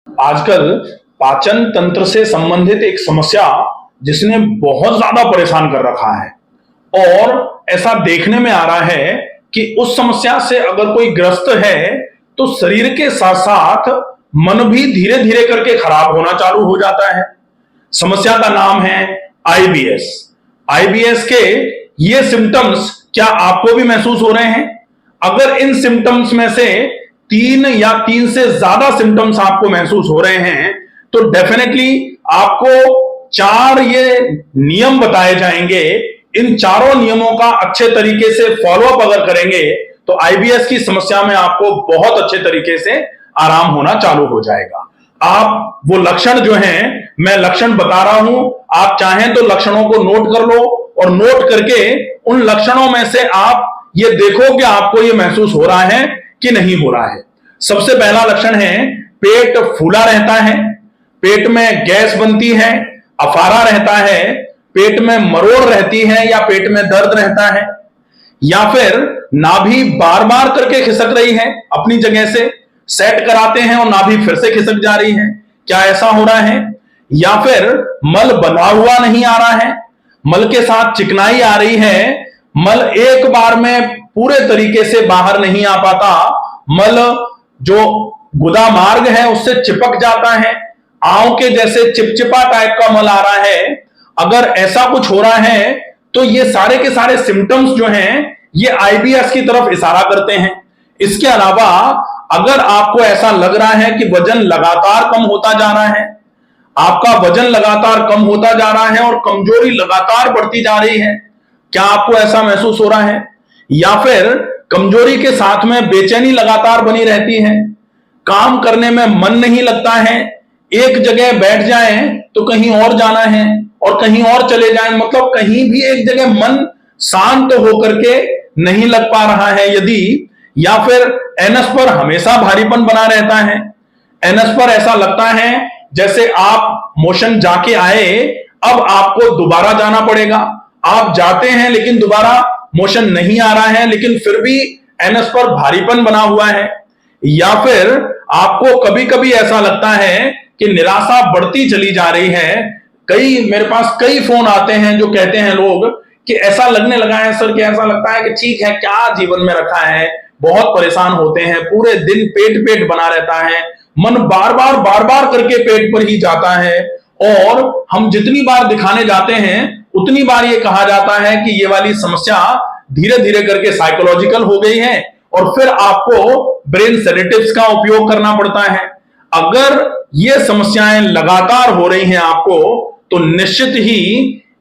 आजकल पाचन तंत्र से संबंधित एक समस्या जिसने बहुत ज्यादा परेशान कर रखा है और ऐसा देखने में आ रहा है कि उस समस्या से अगर कोई ग्रस्त है तो शरीर के साथ साथ मन भी धीरे धीरे करके खराब होना चालू हो जाता है। समस्या का नाम है आईबीएस। आईबीएस के ये सिम्टम्स क्या आपको भी महसूस हो रहे हैं? अगर इन सिम्टम्स में से तीन या तीन से ज्यादा सिम्टम्स आपको महसूस हो रहे हैं तो डेफिनेटली आपको चार ये नियम बताए जाएंगे। इन चारों नियमों का अच्छे तरीके से फॉलोअप अगर करेंगे तो आईबीएस की समस्या में आपको बहुत अच्छे तरीके से आराम होना चालू हो जाएगा। आप वो लक्षण जो हैं, मैं लक्षण बता रहा हूं, आप चाहें तो लक्षणों को नोट कर लो और नोट करके उन लक्षणों में से आप ये देखो कि आपको ये महसूस हो रहा है कि नहीं हो रहा है। सबसे पहला लक्षण है पेट फूला रहता है, पेट में गैस बनती है, अफारा रहता है, पेट में मरोड़ रहती है या पेट में दर्द रहता है, या फिर नाभि बार बार करके खिसक रही है, अपनी जगह से सेट कराते हैं और नाभि फिर से खिसक जा रही है, क्या ऐसा हो रहा है? या फिर मल बना हुआ नहीं आ रहा है, मल के साथ चिकनाई आ रही है, मल एक बार में पूरे तरीके से बाहर नहीं आ पाता, मल जो गुदा मार्ग है उससे चिपक जाता है, आंव के जैसे चिपचिपा टाइप का मल आ रहा है। अगर ऐसा कुछ हो रहा है तो ये सारे के सारे सिम्टम्स जो हैं ये आईबीएस की तरफ इशारा करते हैं। इसके अलावा अगर आपको ऐसा लग रहा है कि वजन लगातार कम होता जा रहा है, आपका वजन लगातार कम होता जा रहा है और कमजोरी लगातार बढ़ती जा रही है, क्या आपको ऐसा महसूस हो रहा है? या फिर कमजोरी के साथ में बेचैनी लगातार बनी रहती है, काम करने में मन नहीं लगता है, एक जगह बैठ जाएं तो कहीं और जाना है और कहीं और चले जाएं, मतलब कहीं भी एक जगह मन शांत होकर के नहीं लग पा रहा है यदि, या फिर एनस पर हमेशा भारीपन बना रहता है, एनस पर ऐसा लगता है जैसे आप मोशन जाके आए, अब आपको दोबारा जाना पड़ेगा, आप जाते हैं लेकिन दोबारा मोशन नहीं आ रहा है लेकिन फिर भी एनस पर भारीपन बना हुआ है, या फिर आपको कभी कभी ऐसा लगता है कि निराशा बढ़ती चली जा रही है। मेरे पास कई फोन आते हैं जो कहते हैं लोग कि ऐसा लगने लगा है सर, कि ऐसा लगता है कि ठीक है क्या जीवन में रखा है, बहुत परेशान होते हैं, पूरे दिन पेट पेट बना रहता है, मन बार बार करके पेट पर ही जाता है और हम जितनी बार दिखाने जाते हैं उतनी बार ये कहा जाता है कि ये वाली समस्या धीरे धीरे करके साइकोलॉजिकल हो गई है और फिर आपको ब्रेन सेडेटिव्स का उपयोग करना पड़ता है। अगर ये समस्याएं लगातार हो रही हैं आपको तो निश्चित ही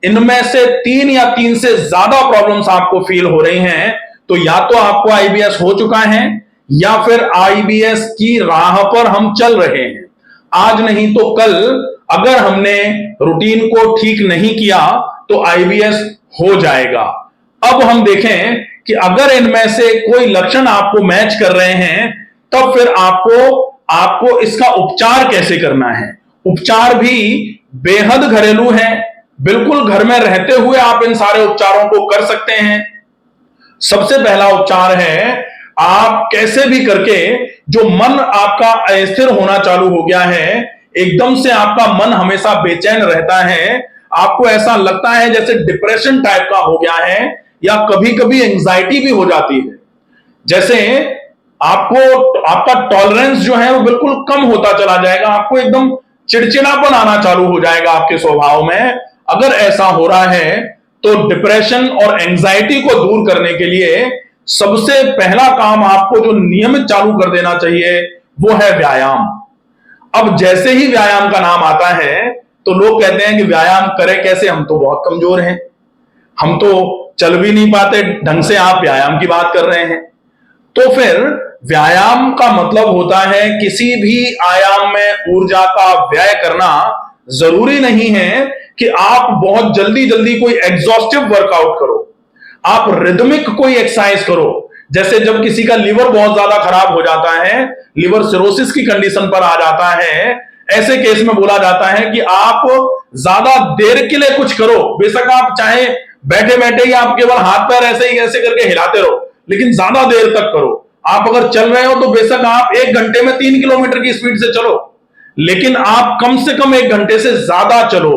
इनमें से तीन या तीन से ज्यादा प्रॉब्लम्स आपको फील हो रही हैं, तो या तो आपको आईबीएस हो चुका है या फिर आईबीएस की राह पर हम चल रहे हैं। आज नहीं तो कल अगर हमने रूटीन को ठीक नहीं किया तो आईबीएस हो जाएगा। अब हम देखें कि अगर इनमें से कोई लक्षण आपको मैच कर रहे हैं तब फिर आपको इसका उपचार कैसे करना है। उपचार भी बेहद घरेलू है, बिल्कुल घर में रहते हुए आप इन सारे उपचारों को कर सकते हैं। सबसे पहला उपचार है, आप कैसे भी करके जो मन आपका अस्थिर होना चालू हो गया है, एकदम से आपका मन हमेशा बेचैन रहता है, आपको ऐसा लगता है जैसे डिप्रेशन टाइप का हो गया है या कभी कभी एंजाइटी भी हो जाती है, जैसे आपका टॉलरेंस जो है वो बिल्कुल कम होता चला जाएगा, आपको एकदम चिड़चिड़ापन आना चालू हो जाएगा आपके स्वभाव में। अगर ऐसा हो रहा है तो डिप्रेशन और एंजाइटी को दूर करने के लिए सबसे पहला काम आपको जो नियमित चालू कर देना चाहिए वो है व्यायाम। अब जैसे ही व्यायाम का नाम आता है तो लोग कहते हैं कि व्यायाम करें कैसे, हम तो बहुत कमजोर हैं, हम तो चल भी नहीं पाते ढंग से, आप व्यायाम की बात कर रहे हैं। तो फिर व्यायाम का मतलब होता है किसी भी आयाम में ऊर्जा का व्यय करना। जरूरी नहीं है कि आप बहुत जल्दी जल्दी कोई एग्जॉस्टिव वर्कआउट करो, आप रिदमिक कोई एक्सरसाइज करो। जैसे जब किसी का लीवर बहुत ज्यादा खराब हो जाता है, लिवर सिरोसिस की कंडीशन पर आ जाता है, ऐसे केस में बोला जाता है कि आप ज्यादा देर के लिए कुछ करो, बेशक आप चाहे बैठे बैठे ही आप केवल हाथ पैर ऐसे ही ऐसे करके हिलाते रहो, लेकिन ज्यादा देर तक करो। आप अगर चल रहे हो तो बेशक आप 1 घंटे में 3 किलोमीटर की स्पीड से चलो, लेकिन आप कम से कम 1 घंटे से ज्यादा चलो।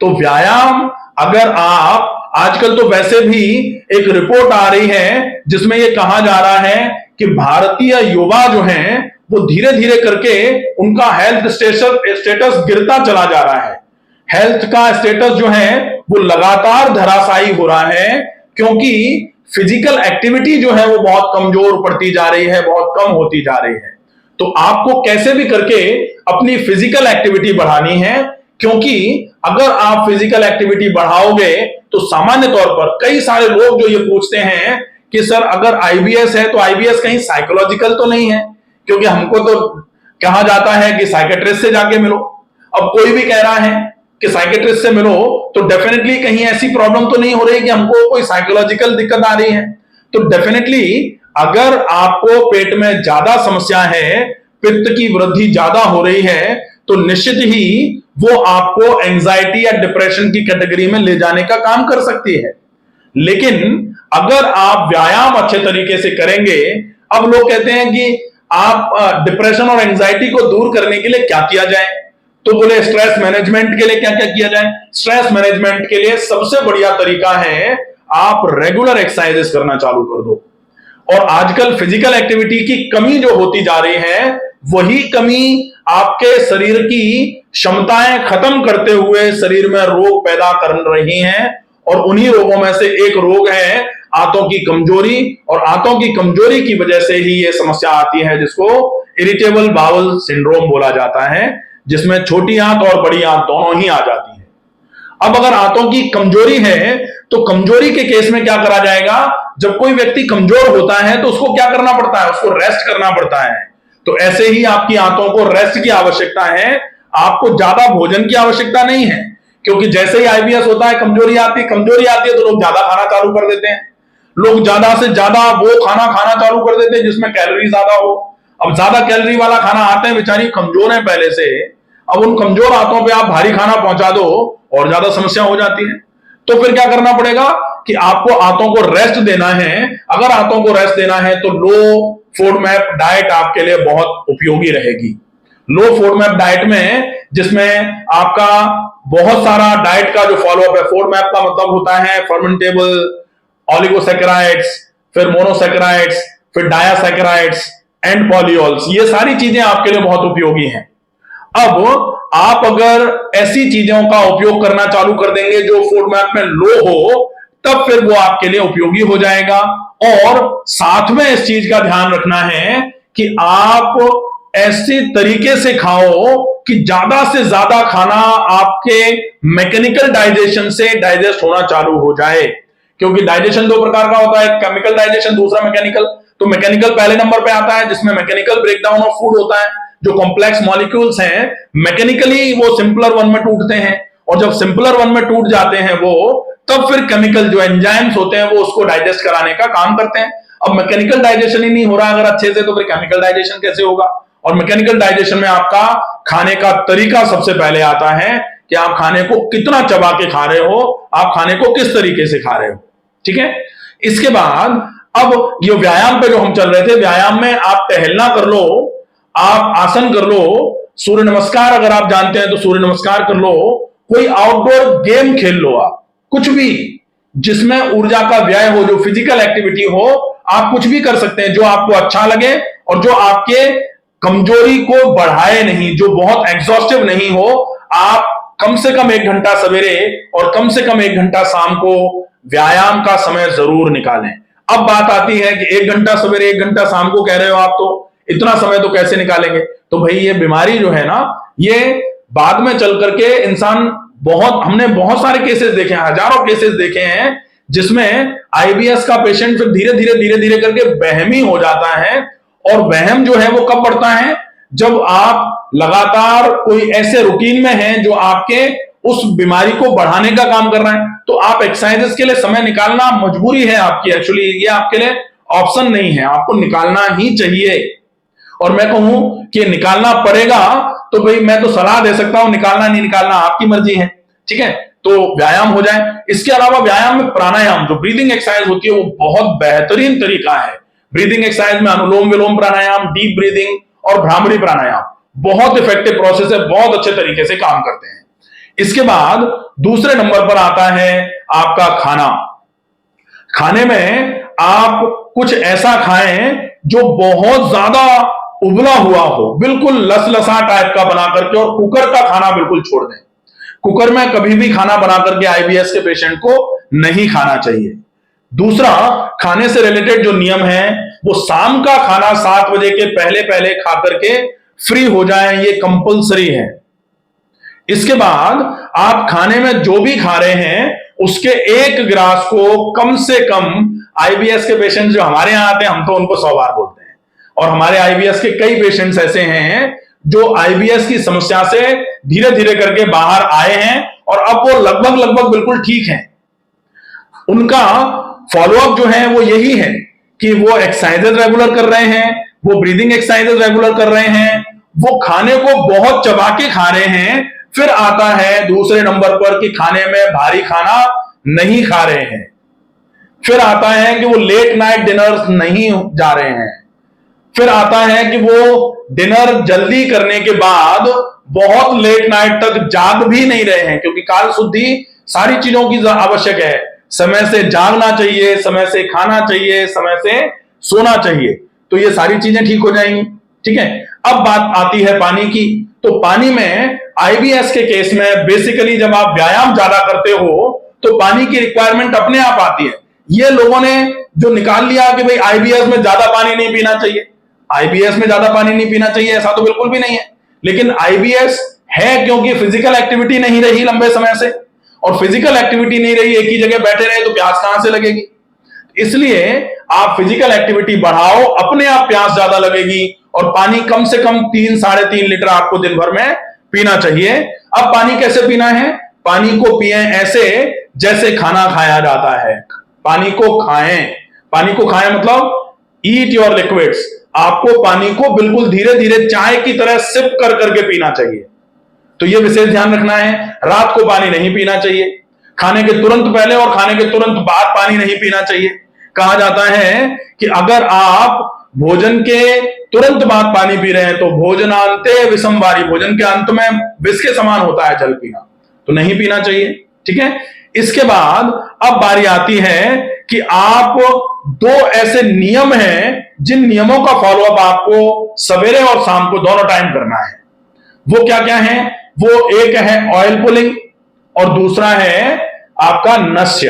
तो व्यायाम, अगर आप आजकल तो वैसे भी एक रिपोर्ट आ रही है जिसमें यह कहा जा रहा है कि भारतीय युवा जो हैं वो धीरे धीरे करके उनका हेल्थ स्टेटस गिरता चला जा रहा है। हेल्थ का स्टेटस जो है वो लगातार धराशायी हो रहा है, क्योंकि फिजिकल एक्टिविटी जो है वो बहुत कमजोर पड़ती जा रही है, बहुत कम होती जा रही है। तो आपको कैसे भी करके अपनी फिजिकल एक्टिविटी बढ़ानी है, क्योंकि अगर आप फिजिकल एक्टिविटी बढ़ाओगे तो सामान्य तौर पर कई सारे लोग जो ये पूछते हैं कि सर अगर आईबीएस है तो आईबीएस कहीं साइकोलॉजिकल तो नहीं है, क्योंकि हमको तो कहा जाता है कि साइकेट्रिस्ट से जाके मिलो। अब कोई भी कह रहा है कि साइकेट्रिस्ट से मिलो तो डेफिनेटली कहीं ऐसी प्रॉब्लम तो नहीं हो रही कि हमको कोई साइकोलॉजिकल दिक्कत आ रही है। तो डेफिनेटली अगर आपको पेट में ज्यादा समस्या है, पित्त की वृद्धि ज्यादा हो रही है, तो निश्चित ही वो आपको एंजाइटी या डिप्रेशन की कैटेगरी में ले जाने का काम कर सकती है। लेकिन अगर आप व्यायाम अच्छे तरीके से करेंगे, अब लोग कहते हैं कि आप डिप्रेशन और एंजाइटी को दूर करने के लिए क्या किया जाए, तो बोले स्ट्रेस मैनेजमेंट के लिए क्या क्या किया जाए। स्ट्रेस मैनेजमेंट के लिए सबसे बढ़िया तरीका है आप रेगुलर एक्सरसाइजेस करना चालू कर दो। और आजकल फिजिकल एक्टिविटी की कमी जो होती जा रही है, वही कमी आपके शरीर की क्षमताएं खत्म करते हुए शरीर में रोग पैदा कर रही हैं। और उन्हीं रोगों में से एक रोग है आंतों की कमजोरी, और आंतों की कमजोरी की वजह से ही यह समस्या आती है जिसको इरिटेबल बाउल सिंड्रोम बोला जाता है, जिसमें छोटी आंत और बड़ी आंत दोनों ही आ जाती है। अब अगर आंतों की कमजोरी है तो कमजोरी के केस में क्या करा जाएगा, जब कोई व्यक्ति कमजोर होता है तो उसको क्या करना पड़ता है, उसको रेस्ट करना पड़ता है। तो ऐसे ही आपकी आंतों को रेस्ट की आवश्यकता है, आपको ज्यादा भोजन की आवश्यकता नहीं है। क्योंकि जैसे ही आईबीएस होता है कमजोरी आती है तो लोग ज्यादा खाना चालू कर देते हैं। लोग ज्यादा से ज्यादा वो खाना खाना चालू कर देते हैं जिसमें कैलोरी ज्यादा हो। अब ज्यादा कैलोरी वाला खाना आते हैं, बेचारी कमजोर है पहले से, अब उन कमजोर आंतों पे आप भारी खाना पहुंचा दो और ज्यादा समस्या हो जाती है। तो फिर क्या करना पड़ेगा कि आपको आंतों को रेस्ट देना है। अगर आंतों को रेस्ट देना है तो लो फोडमैप डाइट आपके लिए बहुत उपयोगी रहेगी। लो फोडमैप डाइट में, जिसमें आपका बहुत सारा डाइट का जो फॉलोअप है, फोडमैप का मतलब होता है फर्मेंटेबल, ऑलिगोसैकेराइड्स, फिर मोनोसैकेराइड्स, फिर डायासैकेराइड्स एंड पॉलीऑल्स, ये सारी चीजें आपके लिए बहुत उपयोगी हैं। अब आप अगर ऐसी चीजों का उपयोग करना चालू कर देंगे जो फोडमैप में लो हो, तब फिर वो आपके लिए उपयोगी हो जाएगा। और साथ में इस चीज का ध्यान रखना है कि आप ऐसे तरीके से खाओ कि ज्यादा से ज्यादा खाना आपके मैकेनिकल डाइजेशन से डाइजेस्ट होना चालू हो जाए। क्योंकि डाइजेशन दो प्रकार का होता है, केमिकल डाइजेशन, दूसरा मैकेनिकल। तो मैकेनिकल पहले नंबर पे आता है, जिसमें मैकेनिकल ब्रेकडाउन ऑफ फूड होता है। जो कॉम्प्लेक्स मॉलिक्यूल्स हैं मैकेनिकली वो सिंपलर वन में टूटते हैं, और जब सिंपलर वन में टूट जाते हैं वो, तब फिर केमिकल जो एंजाइम्स होते हैं वो उसको डाइजेस्ट कराने का काम करते हैं। अब मैकेनिकल डाइजेशन ही नहीं हो रहा अगर अच्छे से, तो फिर केमिकल डाइजेशन कैसे होगा। और मैकेनिकल डाइजेशन में आपका खाने का तरीका सबसे पहले आता है कि आप खाने को कितना चबा के खा रहे हो, आप खाने को किस तरीके से खा रहे हो। ठीक है। इसके बाद अब ये व्यायाम पे जो हम चल रहे थे, व्यायाम में आप टहलना कर लो, आप आसन कर लो, सूर्य नमस्कार अगर आप जानते हैं तो सूर्य नमस्कार कर लो, कोई आउटडोर गेम खेल लो, आप कुछ भी जिसमें ऊर्जा का व्यय हो, जो फिजिकल एक्टिविटी हो, आप कुछ भी कर सकते हैं जो आपको अच्छा लगे और जो आपके कमजोरी को बढ़ाए नहीं, जो बहुत एग्जॉस्टिव नहीं हो। आप कम से कम 1 घंटा सवेरे और कम से कम 1 घंटा शाम को व्यायाम का समय जरूर निकालें। अब बात आती है कि 1 घंटा सवेरे 1 घंटा शाम को कह रहे हो आप, तो इतना समय तो कैसे निकालेंगे। तो भाई ये बीमारी जो है ना, ये बाद में चल करके इंसान, हमने बहुत सारे केसेस देखे हैं, हजारों केसेस देखे हैं, जिसमें आईबीएस का पेशेंट फिर धीरे धीरे करके वहमी हो जाता है। और वहम जो है वो कब बढ़ता है, जब आप लगातार कोई ऐसे रूटीन में हैं जो आपके उस बीमारी को बढ़ाने का काम कर रहे हैं। तो आप एक्सरसाइजेस के लिए समय निकालना मजबूरी है आपकी, एक्चुअली ये आपके लिए ऑप्शन नहीं है, आपको निकालना ही चाहिए। और मैं कहूं कि निकालना पड़ेगा तो भाई मैं तो सलाह दे सकता हूं, निकालना नहीं निकालना आपकी मर्जी है। ठीक है। तो व्यायाम हो जाए। इसके अलावा व्यायाम में प्राणायाम, जो ब्रीदिंग एक्सरसाइज होती है, वो बहुत बेहतरीन तरीका है। ब्रीदिंग एक्सरसाइज में अनुलोम विलोम प्राणायाम, डीप ब्रीदिंग और भ्रामरी प्राणायाम बहुत इफेक्टिव प्रोसेस है, बहुत अच्छे तरीके से काम करते हैं। इसके बाद दूसरे नंबर पर आता है आपका खाना। खाने में आप कुछ ऐसा खाएं जो बहुत ज्यादा उबला हुआ हो, बिल्कुल लसलसा टाइप का बना करके, और कुकर का खाना बिल्कुल छोड़ दें। कुकर में कभी भी खाना बना करके आईबीएस के पेशेंट को नहीं खाना चाहिए। दूसरा, खाने से रिलेटेड जो नियम है वो शाम का खाना 7 बजे के पहले पहले खा करके फ्री हो जाए, ये कंपलसरी है। इसके बाद आप खाने में जो भी खा रहे हैं उसके 1 गिलास को कम से कम, आईबीएस के पेशेंट जो हमारे यहां आते हैं हम तो उनको 100 बार बोलते हैं, और हमारे आईबीएस के कई पेशेंट्स ऐसे हैं जो आईबीएस की समस्या से धीरे धीरे करके बाहर आए हैं और अब वो लगभग बिल्कुल ठीक हैं। उनका फॉलोअप जो है वो यही है कि वो एक्सरसाइजेज रेगुलर कर रहे हैं, वो ब्रीदिंग एक्सरसाइजेज रेगुलर कर रहे हैं, वो खाने को बहुत चबा के खा रहे हैं। फिर आता है दूसरे नंबर पर कि खाने में भारी खाना नहीं खा रहे हैं। फिर आता है कि वो लेट नाइट डिनर नहीं जा रहे हैं। फिर आता है कि वो डिनर जल्दी करने के बाद बहुत लेट नाइट तक जाग भी नहीं रहे हैं, क्योंकि काल शुद्धि सारी चीजों की आवश्यक है। समय से जागना चाहिए, समय से खाना चाहिए, समय से सोना चाहिए, तो ये सारी चीजें ठीक हो जाएंगी। ठीक है, अब बात आती है पानी की। तो पानी में आईबीएस के केस में बेसिकली जब आप व्यायाम ज्यादा करते हो तो पानी की रिक्वायरमेंट अपने आप आती है। ये लोगों ने जो निकाल लिया कि भाई आईबीएस में ज्यादा पानी नहीं पीना चाहिए, आईबीएस में ज्यादा पानी नहीं पीना चाहिए, ऐसा तो बिल्कुल भी नहीं है। लेकिन आईबीएस है क्योंकि फिजिकल एक्टिविटी नहीं रही लंबे समय से, और फिजिकल एक्टिविटी नहीं रही, एक ही जगह बैठे रहे तो प्यास कहां से लगेगी। इसलिए आप फिजिकल एक्टिविटी बढ़ाओ, अपने आप प्यास ज्यादा लगेगी, और पानी कम से कम 3-3.5 लीटर आपको दिन भर में पीना चाहिए। अब पानी कैसे पीना है? पानी को पिए ऐसे जैसे खाना खाया जाता है। पानी को खाएं, पानी को खाएं मतलब ईट योर लिक्विड्स। आपको पानी को बिल्कुल धीरे धीरे चाय की तरह सिप कर करके पीना चाहिए। तो यह विशेष ध्यान रखना है। रात को पानी नहीं पीना चाहिए, खाने के तुरंत पहले और खाने के तुरंत बाद पानी नहीं पीना चाहिए। कहा जाता है कि अगर आप भोजन के तुरंत बाद पानी पी रहे हैं तो भोजनांते विषमवारी, भोजन के अंत में विष के समान होता है जल पीना, तो नहीं पीना चाहिए। ठीक है, इसके बाद अब बारी आती है कि आप 2 ऐसे नियम हैं जिन नियमों का फॉलोअप आपको सवेरे और शाम को दोनों टाइम करना है। वो क्या क्या है? वो एक है ऑयल पुलिंग और दूसरा है आपका नस्य।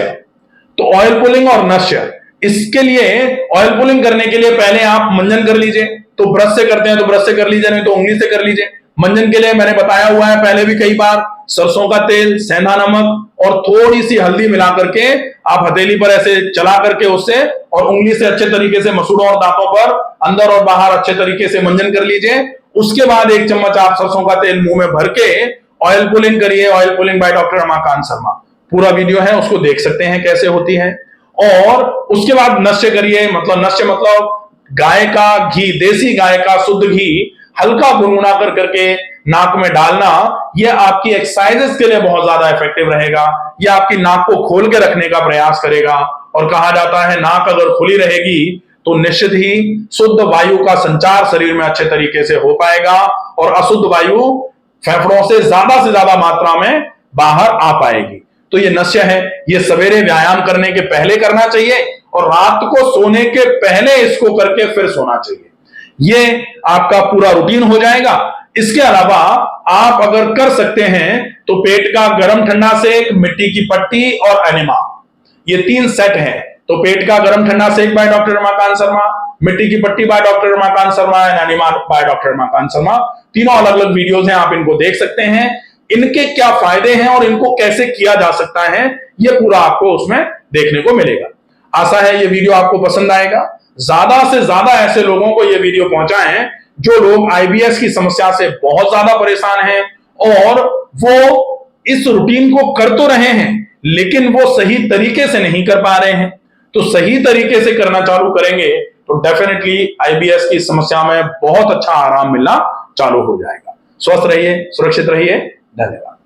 तो ऑयल पुलिंग और नस्य, इसके लिए ऑयल पुलिंग करने के लिए पहले आप मंजन कर लीजिए। तो ब्रश से करते हैं तो ब्रश से कर लीजिए, नहीं तो उंगली से कर लीजिए। मंजन के लिए मैंने बताया हुआ है पहले भी कई बार, सरसों का तेल, सेंधा नमक और थोड़ी सी हल्दी मिला करके आप हथेली पर ऐसे चला करके उससे, और उंगली से अच्छे तरीके से मसूड़ों और दांतों पर अंदर और बाहर अच्छे तरीके से मंजन कर लीजिए। उसके बाद 1 चम्मच आप सरसों का तेल मुंह में भर के ऑयल पुलिंग करिए। Oil pulling bye doctor Ramakant Sharma, पूरा वीडियो है, उसको देख सकते हैं कैसे होती है। और उसके बाद नस्य करिए, मतलब नस्य मतलब गाय का घी, देसी गाय का शुद्ध घी हल्का गुनगुना कर करके नाक में डालना। यह आपकी एक्सरसाइजेस के लिए बहुत ज्यादा इफेक्टिव रहेगा। यह आपकी नाक को खोल के रखने का प्रयास करेगा, और कहा जाता है नाक अगर खुली रहेगी तो निश्चित ही शुद्ध वायु का संचार शरीर में अच्छे तरीके से हो पाएगा, और अशुद्ध वायु फेफड़ों से ज्यादा मात्रा में बाहर आ पाएगी। तो ये नस्य है, ये सवेरे व्यायाम करने के पहले करना चाहिए और रात को सोने के पहले इसको करके फिर सोना चाहिए। ये आपका पूरा रूटीन हो जाएगा। इसके अलावा आप अगर कर सकते हैं तो पेट का गर्म ठंडा सेक, मिट्टी की पट्टी और एनिमा, ये 3 सेट हैं। तो पेट का गर्म ठंडा सेक बाय डॉक्टर रमाकांत शर्मा, मिट्टी की पट्टी by doctor Ramakant Sharma, enema by doctor Ramakant Sharma. तीनों अलग अलग वीडियोस हैं, आप इनको देख सकते हैं। इनके क्या फायदे हैं और इनको कैसे किया जा सकता है, ये पूरा आपको उसमें देखने को मिलेगा। आशा है ये वीडियो आपको पसंद आएगा। ज्यादा से ज्यादा ऐसे लोगों को ये वीडियो पहुंचाएं जो लोग आईबीएस की समस्या से बहुत ज्यादा परेशान हैं और वो इस रूटीन को कर तो रहे हैं लेकिन वो सही तरीके से नहीं कर पा रहे हैं। तो सही तरीके से करना चालू करेंगे तो डेफिनेटली आईबीएस की समस्या में बहुत अच्छा आराम मिलना चालू हो जाएगा। स्वस्थ रहिए, सुरक्षित रहिए। धन्यवाद।